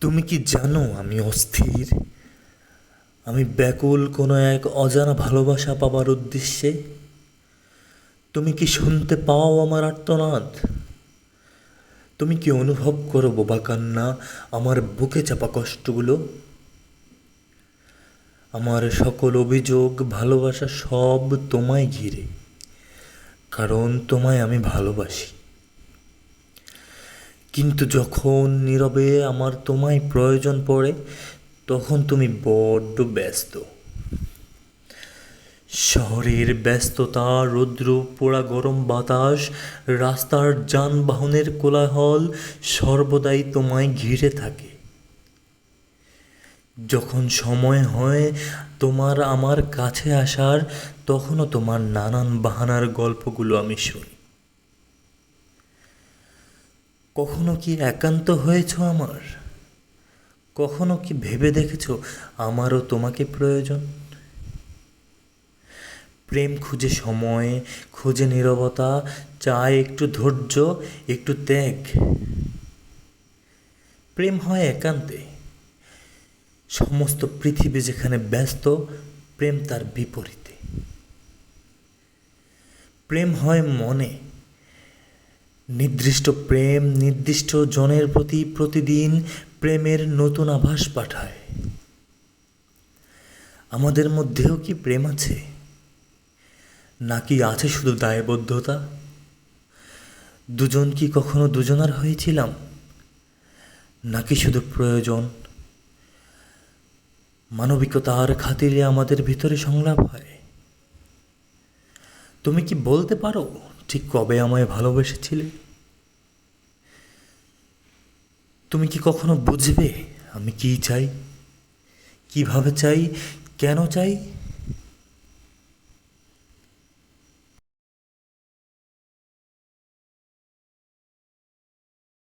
তুমি কি জানো আমি অস্থির? আমি ব্যাকুল কোনো এক অজানা ভালোবাসা পাবার উদ্দেশ্যে। তুমি কি শুনতে পাও আমার আর্তনাদ? তুমি কি অনুভব করো বোবা কান্না, আমার বুকে চাপা কষ্টগুলো? আমার সকল অভিযোগ ভালোবাসা সব তোমায় ঘিরে, কারণ তোমায় আমি ভালোবাসি। কিন্তু যখন নীরবে আমার তোমায় প্রয়োজন পড়ে, তখন তুমি বড্ড ব্যস্ত। শহরের ব্যস্ততা, রৌদ্র পোড়া গরম বাতাস, রাস্তার যানবাহনের কোলাহল সর্বদাই তোমায় ঘিরে থাকে। যখন সময় হয় তোমার আমার কাছে আসার, তখনও তোমার নানান বাহানার গল্পগুলো আমি শুনি। কখনো কি একান্ত হয়েছ আমার? কখনো কি ভেবে দেখেছ আমারও তোমাকে প্রয়োজন? প্রেম খুঁজে সময়, খুঁজে নীরবতা, চায় একটু ধৈর্য, একটু ত্যাগ। প্রেম হয় একান্তে। সমস্ত পৃথিবী যেখানে ব্যস্ত, প্রেম তার বিপরীতে। প্রেম হয় মনে। নির্দিষ্ট প্রেম নির্দিষ্ট জনের প্রতি প্রতিদিন প্রেমের নতুন আভাস পাঠায়। আমাদের মধ্যেও কি প্রেম আছে, নাকি আছে শুধু দায়বদ্ধতা? দুজন কি কখনো দুজনার হয়েছিলাম, নাকি শুধু প্রয়োজন? মানবিকতার খাতিরে আমাদের ভিতরে সংলাপ হয়। তুমি কি বলতে পারো ঠিক কবে আমায় ভালোবেসেছিলে? তুমি কি কখনো বুঝবে আমি কী চাই, কিভাবে চাই, কেন চাই?